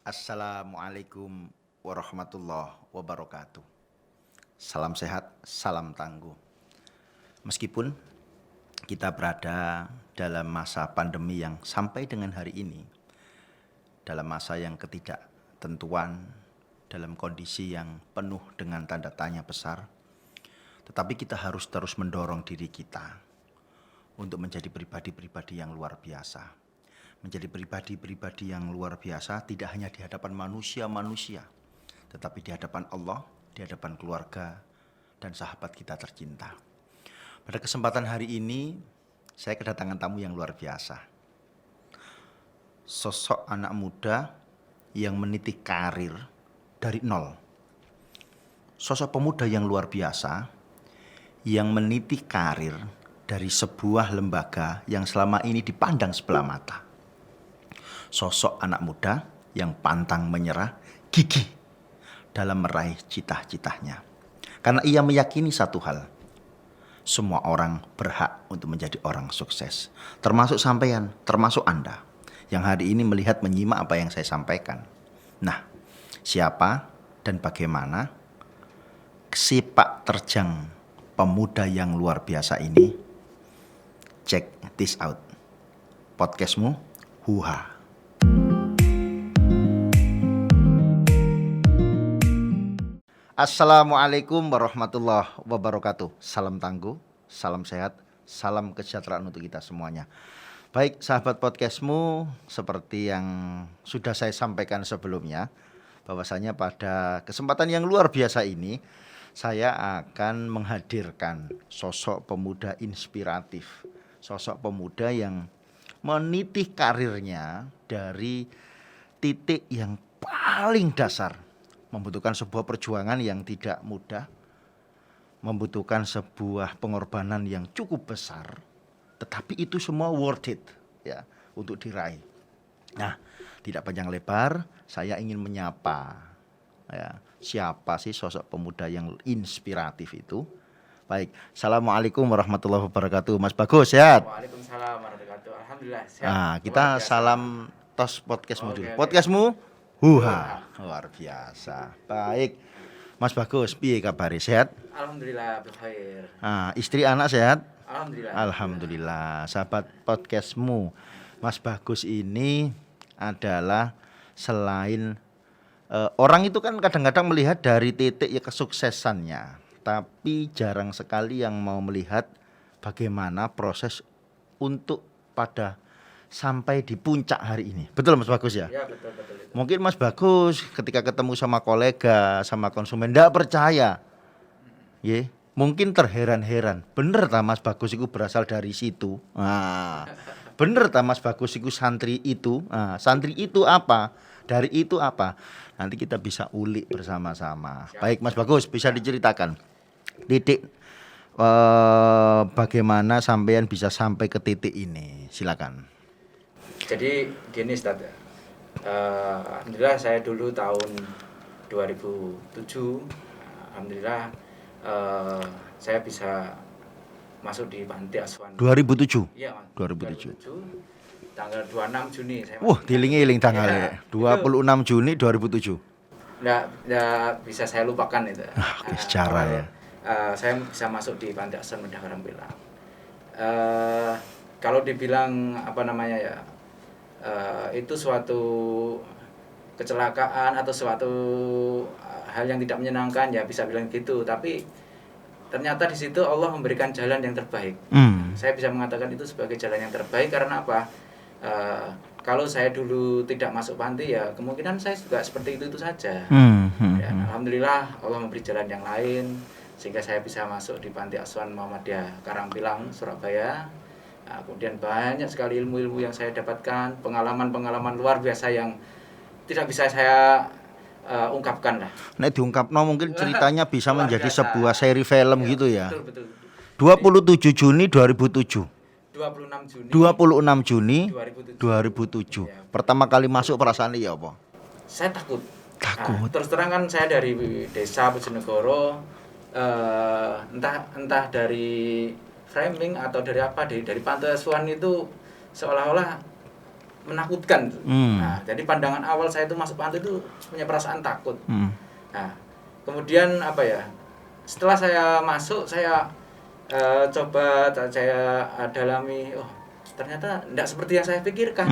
Assalamualaikum warahmatullahi wabarakatuh. Salam sehat, salam tangguh. Meskipun kita berada dalam masa pandemi yang sampai dengan hari ini, dalam masa yang ketidaktentuan, dalam kondisi yang penuh dengan tanda tanya besar, tetapi kita harus terus mendorong diri kita untuk menjadi pribadi-pribadi yang luar biasa. Menjadi pribadi-pribadi yang luar biasa tidak hanya di hadapan manusia-manusia, tetapi di hadapan Allah, di hadapan keluarga, dan sahabat kita tercinta. Pada kesempatan hari ini, saya kedatangan tamu yang luar biasa. Sosok anak muda yang meniti karir dari nol. Sosok pemuda yang luar biasa, yang meniti karir dari sebuah lembaga yang selama ini dipandang sebelah mata. Sosok anak muda yang pantang menyerah, gigih dalam meraih cita-citanya. Karena ia meyakini satu hal, semua orang berhak untuk menjadi orang sukses. Termasuk sampean, termasuk Anda yang hari ini melihat menyimak apa yang saya sampaikan. Nah, siapa dan bagaimana sepak terjang pemuda yang luar biasa ini? Check this out. Podcastmu, Huha. Assalamualaikum warahmatullahi wabarakatuh. Salam tangguh, salam sehat, salam kesejahteraan untuk kita semuanya. Baik sahabat podcastmu, seperti yang sudah saya sampaikan sebelumnya, bahwasanya pada kesempatan yang luar biasa ini saya akan menghadirkan sosok pemuda inspiratif, sosok pemuda yang meniti karirnya dari titik yang paling dasar, membutuhkan sebuah perjuangan yang tidak mudah, membutuhkan sebuah pengorbanan yang cukup besar, tetapi itu semua worth it ya untuk diraih. Nah, tidak panjang lebar, saya ingin menyapa ya, siapa sih sosok pemuda yang inspiratif itu? Baik, assalamualaikum warahmatullahi wabarakatuh, Mas Bagus, sehat? Waalaikumsalam warahmatullahi wabarakatuh. Alhamdulillah sehat. Nah, kita salam tos podcastmu dulu. Podcastmu, Huha, luar biasa. Baik, Mas Bagus, piye kabare, sehat? Alhamdulillah bikhair. Nah, istri anak sehat? Alhamdulillah. Alhamdulillah. Sahabat podcastmu, Mas Bagus ini adalah selain orang itu kan kadang-kadang melihat dari titik ya kesuksesannya, tapi jarang sekali yang mau melihat bagaimana proses untuk pada sampai di puncak hari ini. Betul Mas Bagus ya? Ya betul itu. Mungkin Mas Bagus ketika ketemu sama kolega, sama konsumen ndak percaya. Ye, mungkin terheran-heran. Bener ta Mas Bagus itu berasal dari situ? Nah, bener ta Mas Bagus itu santri itu? Nah, santri itu apa? Dari itu apa? Nanti kita bisa ulik bersama-sama. Baik Mas Bagus, bisa diceritakan titik bagaimana sampean bisa sampai ke titik ini? Silakan. Jadi gini Ustaz. Alhamdulillah saya dulu tahun 2007 alhamdulillah saya bisa masuk di Panti Asuhan. 2007. Iya, Mas. 2007. Tanggal 26 Juni saya. Wah, dilingi-iling tanggalnya. 26 Juni 2007. Nggak bisa saya lupakan itu. Oke, sejarah ya. Saya bisa masuk di Panti Asuhan Medah Karangpilang. Kalau dibilang apa namanya ya, itu suatu kecelakaan atau suatu hal yang tidak menyenangkan ya bisa bilang gitu. Tapi ternyata di situ Allah memberikan jalan yang terbaik. Saya bisa mengatakan itu sebagai jalan yang terbaik karena apa? Kalau saya dulu tidak masuk panti ya kemungkinan saya juga seperti itu saja. Ya, alhamdulillah Allah memberi jalan yang lain sehingga saya bisa masuk di Panti Asuhan Muhammadiyah Karangpilang Surabaya. Nah, kemudian banyak sekali ilmu-ilmu yang saya dapatkan, pengalaman-pengalaman luar biasa yang tidak bisa saya ungkapkan lah. Nek diungkapno mungkin ceritanya bisa menjadi biasa. Sebuah seri film ya, gitu ya. Betul. 27 Juni 2007. 26 Juni 2007. Ya. Pertama kali masuk perasaan ya apa? Saya takut. Takut. Nah, terus terang kan saya dari desa Bojonegoro, entah dari framing atau dari apa dari pantai asuhan itu seolah-olah menakutkan. Nah, jadi pandangan awal saya itu masuk panti itu punya perasaan takut. Nah, kemudian apa ya? Setelah saya masuk, saya coba saya dalami, oh ternyata tidak seperti yang saya pikirkan.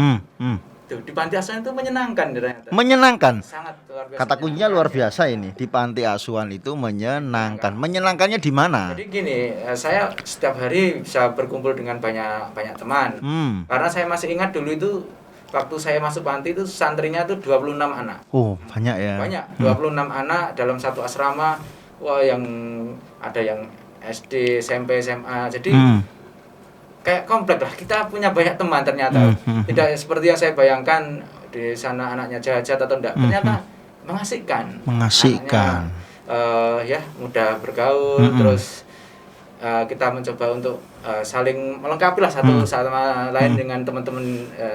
Tuh, di panti asuhan itu menyenangkan ternyata. Menyenangkan. Sangat luar biasa. Kata kuncinya luar biasa ini. Di panti asuhan itu menyenangkan. Menyenangkannya di mana? Jadi gini, saya setiap hari bisa berkumpul dengan banyak teman. Karena saya masih ingat dulu itu waktu saya masuk panti itu santrinya itu 26 anak. Oh, banyak ya. Banyak, 26 anak dalam satu asrama. Wah, yang ada yang SD, SMP, SMA. Jadi kayak komplek lah. Kita punya banyak teman ternyata. Tidak seperti yang saya bayangkan di sana anaknya jahat atau enggak. Ternyata mengasihkan. Mengasihkan. Anaknya, ya mudah bergaul, terus kita mencoba untuk saling melengkapi lah satu sama lain dengan teman-teman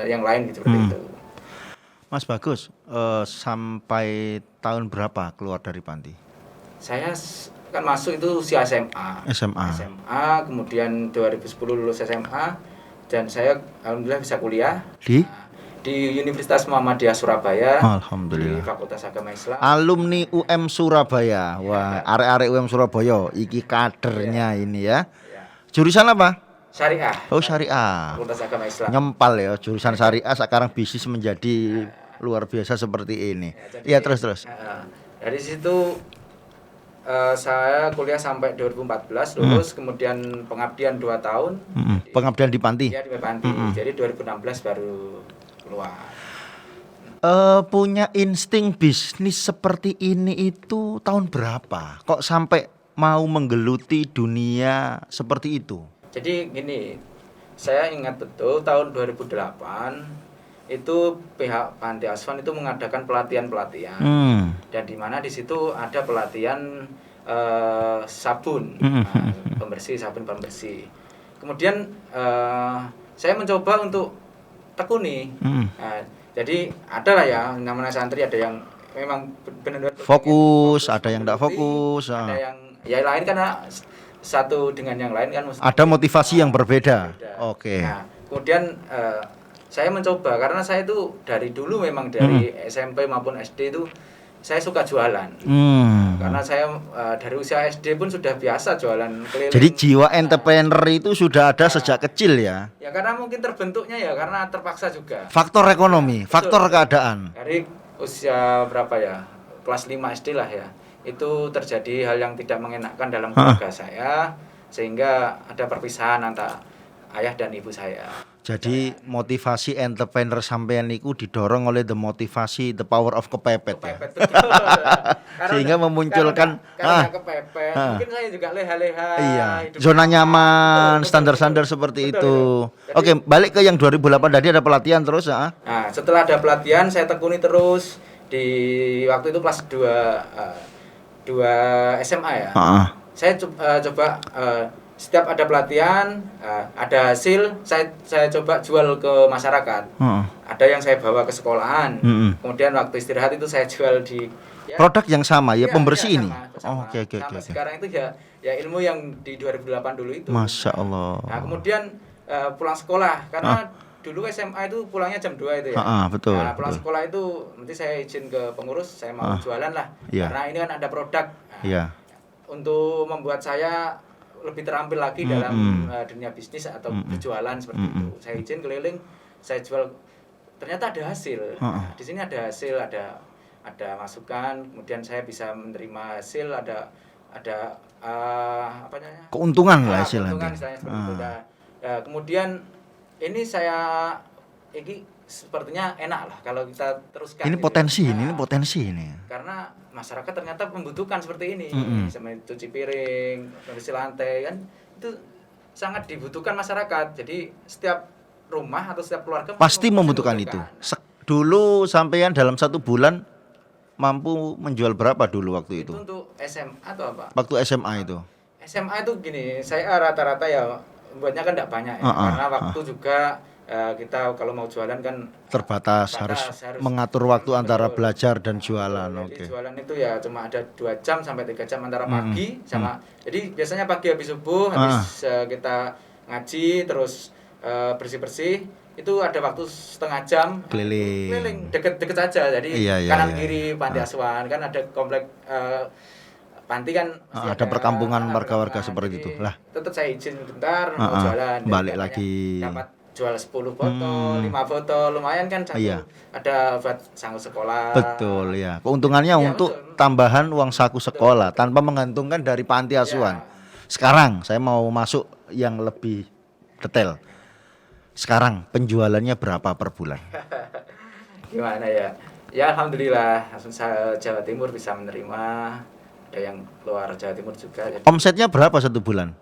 yang lain gitu seperti itu. Mas Bagus, sampai tahun berapa keluar dari panti? Saya kan masuk itu usia SMA. SMA, kemudian 2010 lulus SMA dan saya alhamdulillah bisa kuliah di Universitas Muhammadiyah Surabaya. Alhamdulillah. Di Fakultas Agama Islam. Alumni UM Surabaya. Wah, arek-arek UM Surabaya iki kadernya ini ya. Jurusan apa? Syariah. Oh, syariah. Fakultas Agama Islam. Nyempal ya jurusan syariah sekarang bisnis menjadi luar biasa seperti ini. Iya, terus. Dari situ saya kuliah sampai 2014 lulus, kemudian pengabdian 2 tahun. Pengabdian di panti? Iya, di panti. Jadi 2016 baru keluar. Punya insting bisnis seperti ini itu tahun berapa? Kok sampai mau menggeluti dunia seperti itu? Jadi gini, saya ingat betul tahun 2008 itu pihak panti asuhan itu mengadakan pelatihan dan di mana di situ ada pelatihan sabun sabun pembersih. Kemudian saya mencoba untuk tekuni. Jadi ada lah ya namanya santri, ada yang memang benar-benar fokus, ada yang tidak fokus, ada yang ya lain karena satu dengan yang lain kan ada motivasi yang berbeda. Oke. Nah, kemudian saya mencoba karena saya itu dari dulu memang dari SMP maupun SD itu saya suka jualan. Karena saya dari usia SD pun sudah biasa jualan keliling. Jadi jiwa entrepreneur itu sudah ada sejak kecil ya? Ya karena mungkin terbentuknya ya karena terpaksa juga. Faktor ekonomi, faktor keadaan. Dari usia berapa ya? Kelas 5 SD lah ya. Itu terjadi hal yang tidak mengenakan dalam keluarga saya sehingga ada perpisahan antara ayah dan ibu saya. Jadi motivasi entrepreneur sampean niku didorong oleh the power of kepepet ya. Sehingga memunculkan karena kepepet. Mungkin saya juga leha-leha. Iya. Zona nyaman, standar-standar seperti itu. Jadi, oke, balik ke yang 2008 tadi ada pelatihan terus ya. Nah, setelah ada pelatihan saya tekuni terus di waktu itu kelas 2 SMA ya. Saya coba setiap ada pelatihan, ada hasil, saya coba jual ke masyarakat. Ada yang saya bawa ke sekolahan. Kemudian waktu istirahat itu saya jual di produk yang sama ya, pembersih ini. Oke. Sekarang itu ya ilmu yang di 2008 dulu itu. Masya Allah. Nah, kemudian pulang sekolah karena dulu SMA itu pulangnya jam 2 itu ya. Betul. Nah, pulang sekolah itu nanti saya izin ke pengurus, saya mau jualan lah. Karena ini kan ada produk. Untuk membuat saya lebih terampil lagi dalam dunia bisnis atau berjualan seperti itu. Saya izin keliling, saya jual, ternyata ada hasil. Nah, di sini ada hasil, ada masukan, kemudian saya bisa menerima hasil, ada apa namanya? Keuntungan lah istilahnya. Keuntungan istilahnya seperti itu. Kemudian ini saya sepertinya enak lah kalau kita teruskan. Ini potensi, ini potensi ini. Karena masyarakat ternyata membutuhkan seperti ini, sama cuci piring, membersih lantai kan itu sangat dibutuhkan masyarakat. Jadi setiap rumah atau setiap keluarga pasti membutuhkan itu. Dulu sampean dalam 1 bulan mampu menjual berapa dulu waktu itu? Itu untuk SMA atau apa? Waktu SMA itu. SMA itu gini, saya rata-rata ya buatnya kan tidak banyak ya, karena waktu juga kita kalau mau jualan kan terbatas, harus mengatur waktu antara belajar dan jualan. Jadi jualan itu ya cuma ada 2 jam sampai 3 jam antara pagi sama. Jadi biasanya pagi habis subuh, habis kita ngaji terus bersih-bersih, itu ada waktu setengah jam keliling deket saja, jadi Iya, kanan iya. kiri panti asuhan kan ada komplek panti kan pasti ada perkampungan warga-warga perkampungan. seperti Jadi itu lah. tetap saya izin bentar mau jualan. Jadi Balik katanya lagi. dapat jual 10 botol, 5 botol, lumayan kan satu. Iya. Ada buat sanggup sekolah. Betul ya. Keuntungannya Iya, untuk betul. tambahan uang saku sekolah tanpa menggantungkan dari panti asuhan. Sekarang saya mau masuk yang lebih detail. Sekarang penjualannya berapa per bulan? Gimana ya? Ya alhamdulillah langsung Jawa Timur bisa menerima, ada yang luar Jawa Timur juga. Jadi, Omsetnya berapa satu bulan?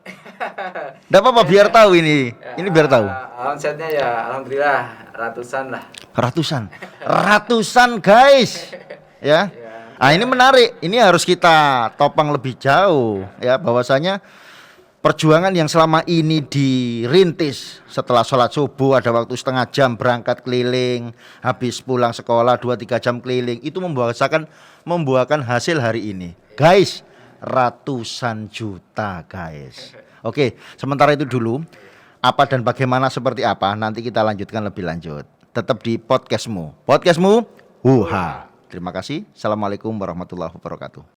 Nggak apa-apa biar tahu ini. Ini biar tahu. Omsetnya ya alhamdulillah ratusan lah. Ratusan guys. Ya. Nah, ini menarik. Ini harus kita topang lebih jauh ya, bahwasanya perjuangan yang selama ini dirintis setelah sholat subuh ada waktu setengah jam berangkat keliling, habis pulang sekolah 2-3 jam keliling, itu membuahkan hasil hari ini. Guys, ratusan juta guys. Oke, sementara itu dulu. Apa dan bagaimana seperti apa nanti kita lanjutkan lebih lanjut. Tetap di podcastmu. Podcastmu, Wuha. Terima kasih. Assalamualaikum warahmatullahi wabarakatuh.